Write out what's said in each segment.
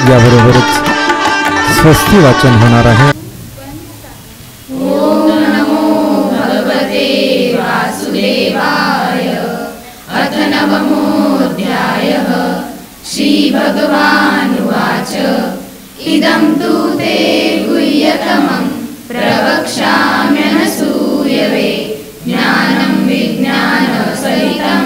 याबरोबरच स्वस्ती वाचन होणार आहे। ओम नमो भगवते वासुदेवाय। अथ नवमोऽध्यायः। श्रीभगवानुवाच इदं तु ते गुह्यतमं प्रवक्ष्याम्यनसूयवे। ज्ञानं विज्ञानसहितं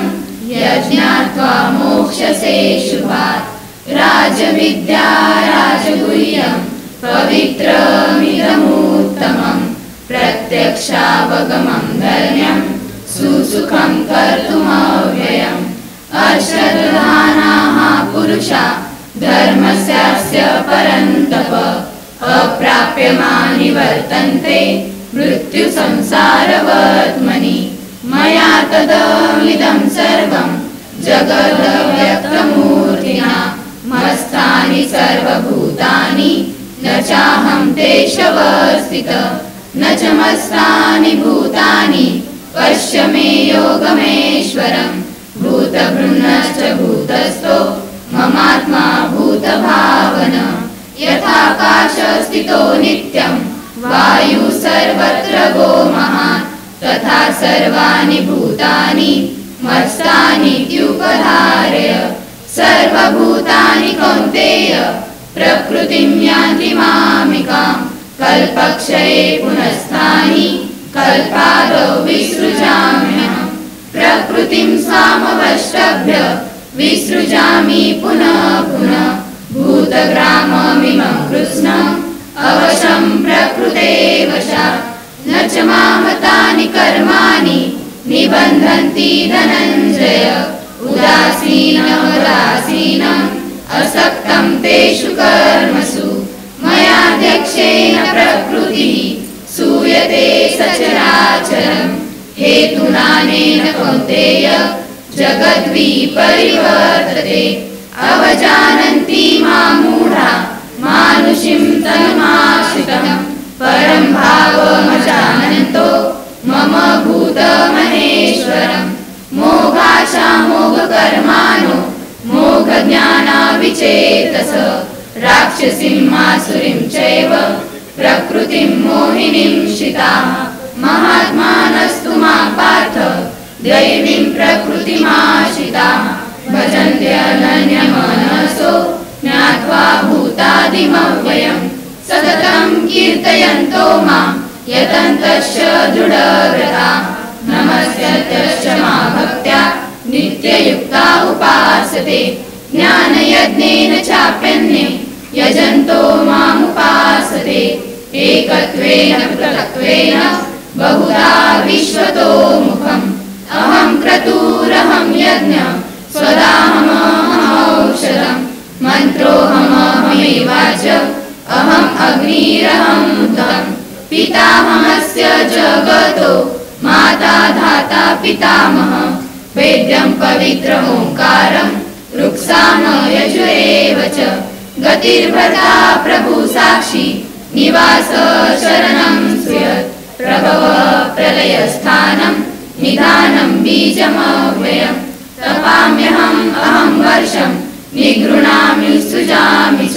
यज्ञात्वा मोक्ष्यसे शुभात्। राजविद्या राजगुह्यं पवित्रमिदमुत्तमं। प्रत्यक्षावगमं धर्म्यं सुसुखं कर्तुमव्ययम्। अश्रद्धानाः पुरुषा धर्मस्यास्य परन्तप। अप्राप्यमानि वर्तन्ते मृत्युसंसारवर्त्मनि। मया तदमिदं सर्वं जगदव्यक्तमूर्तिना। मत्स्थानि सर्वभूतानि न चाहं तेष्वस्थितः। न च मत्स्थानि भूतानि पश्य मे योगमेश्वरम्। भूतभृन्नश्च भूतस्थो ममात्मा भूतभावन। यथाकाशस्थितो नित्यं वायुः सर्वत्र गो महान्। तथा सर्वाणि भूतानि मत्स्थानीत्युपधारय। सर्वभूतानि कौन्तेय प्रकृतिं यान्ति मामिकां। कल्पक्षये पुनस्तानि कल्पादौ विसृजाम्यहम्। प्रकृतिं स्वामवष्टभ्य विसृजामि पुनः पुनः। भूतग्राममिमं कृत्स्नम् अवशं प्रकृते वशात्। न च मामतानि कर्माणि निबन्धन्ति धनञ्जय। उदासीनम् असक्तं तेषु कर्मसु। मयाध्यक्षेण प्रकृतिः सूयते सचराचरम्। हेतुनानेन कौन्तेय जगद्विपरिवर्तते। अवजानन्ति मां मूढा मानुषीं तनुमाश्रितम्। परं भावमजानन्तो मम भूतमहेश्वरम्। मोघाशामोघकर्माणो मोघज्ञानाविचेतस। राक्षसीं आसुरीं चैव प्रकृतिं मोहिनीं श्रिताः। महात्मानस्तु मां पार्थ दैवीं प्रकृतिमाश्रिताः। भजन्त्यनन्यमनसो ज्ञात्वा भूतादिमव्ययम्। सततं कीर्तयन्तो मां यतन्तश्च दृढव्रताः। नमस्यत्यश्च मां भक्त्या नित्ययुक्ता उपासते। ज्ञानयज्ञेन चाप्यन्ये यजन्तो मामुपासते। एकत्वेन पृथक्त्वेन बहुधा विश्वतो मुखम्। अहं क्रतुरहं यज्ञः स्वदाहमहमौषधम्। मन्त्रोऽहमहमेवाच अहम् अग्निरहं तम्। पितामहस्य जगतो माता धाता पितामहः। वेद्यं पवित्रमोङ्कारं ऋक्सामयजुरेव च। गतिर्भर्ता प्रभु साक्षी निवास शरणं सुयत्। प्रभव प्रलयस्थानं निधानं बीजमव्ययम्। तपाम्यहं वर्षं निगृह्णामि सृजामि च।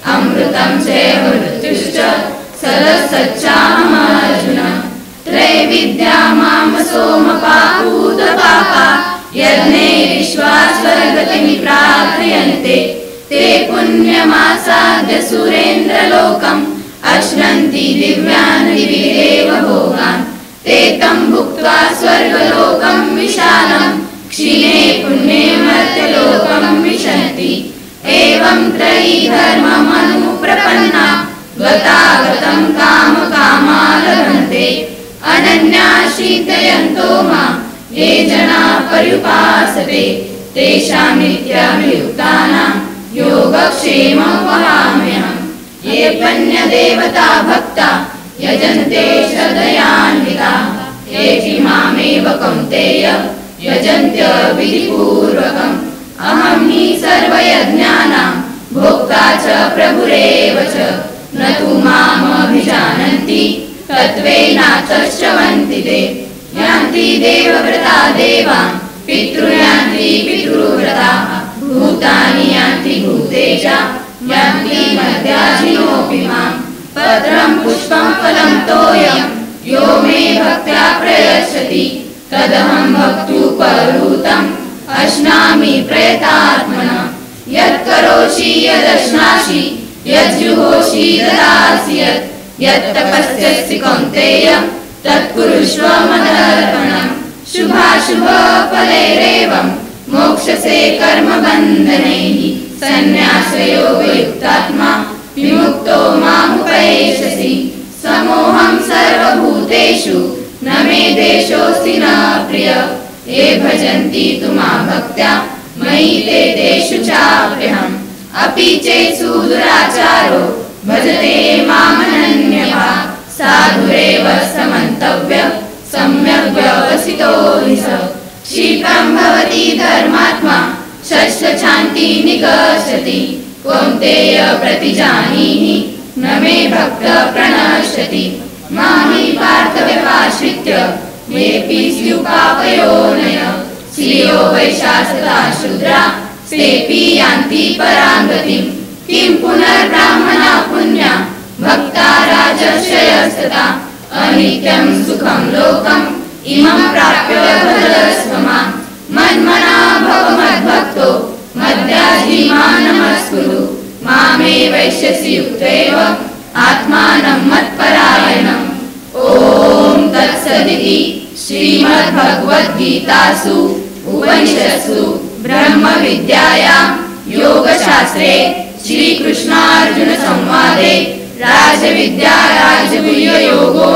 अमृतं चैव मृत्युश्च सदसच्चाहमर्जुन। त्रैविद्या मां सोमपापूतपापा। यज्ञे विश्वास्वर्गतिं प्रार्थयन्ते। ते पुण्यमासाद्य सुरेन्द्रलोकम्। अश्नन्ति दिव्यान् दिवि देवभोगान्। ते तं भुक्त्वा स्वर्गलोकं विशालं क्षीणे पुण्ये मर्त्यलोकं विशन्ति। एवं त्रयी धर्ममनुप्रपन्ना गतागतं कामकामा लभन्ते। अनन्याश्रितयन्तो मां ये जना पर्युपासते। तेषां नित्यमयुक्तानां योगक्षेमं वहाम्यहम्। ये पन्यदेवता भक्ता यजन्ते श्रद्धयान्विताः। ये मामेव कौन्तेय यजन्त्य विधिपूर्वकम्। अहं हि सर्वयज्ञानां भोक्ता च प्रभुरेव च। न तु मामभिजानन्ति तत्त्वेनातश्रवन्ति ते। यान्ति देवव्रता देवान् पितृयान्ति पितृव्रताः। भूतानि यान्ति भूतेजा यान्ति मध्याजिनोऽपि मां पत्रं पुष्पं फलं तोयं यो मे भक्त्या प्रयच्छति तदहं भक्त्युपहृतम् अश्नामि प्रयतात्मना यत्करोषि यदश्नासि यज्जुहोषि ददासि यत्तपस्यसि कौन्तेय तत्कुरुष्व मदर्पणम् शुभाशुभफलैरेवं मोक्षसे कर्मबन्धनैः सन्न्यासयोगयुक्तात्मा विमुक्तो मामुपैष्यसि समोऽहं सर्वभूतेषु न मे देशोऽस्ति न प्रिय ये भजन्ति तु मां भक्त्या मयि ते तेषु चाप्यहम् अपि चेत्सु दुराचारो भजते मामनन्यभाक् साधुरेव समन्तव्य सम्यक् व्यवसितो हि स क्षिप्रं भवति धर्मात्मा शश्वच्छान्ति निगच्छति कौन्तेय प्रतिजानीहि न मे भक्तः प्रणश्यति माहि पार्थव्यपाश्रित्य येऽपि स्युपापयोनय श्रियो वैशासता शूद्रा तेऽपि यान्ति परां गतिम् किं पुनर्ब्राह्मणा पुण्या भक्ता राजर्षयस्तथा अनित्यं सुखं लोकम् इमं प्राप्य भजस्व मां मन्मना भव मद्भक्तो मद्याजी मां नमस्कुरु मामे वैश्यसि युक्तेव आत्मानं मत्परायणम् ॐ तत्सदिति श्रीमद्भगवद्गीतासु उपनिषत्सु ब्रह्मविद्यायां योगशास्त्रे श्रीकृष्णार्जुन संवादे राजविद्या राजगुह्ययोगो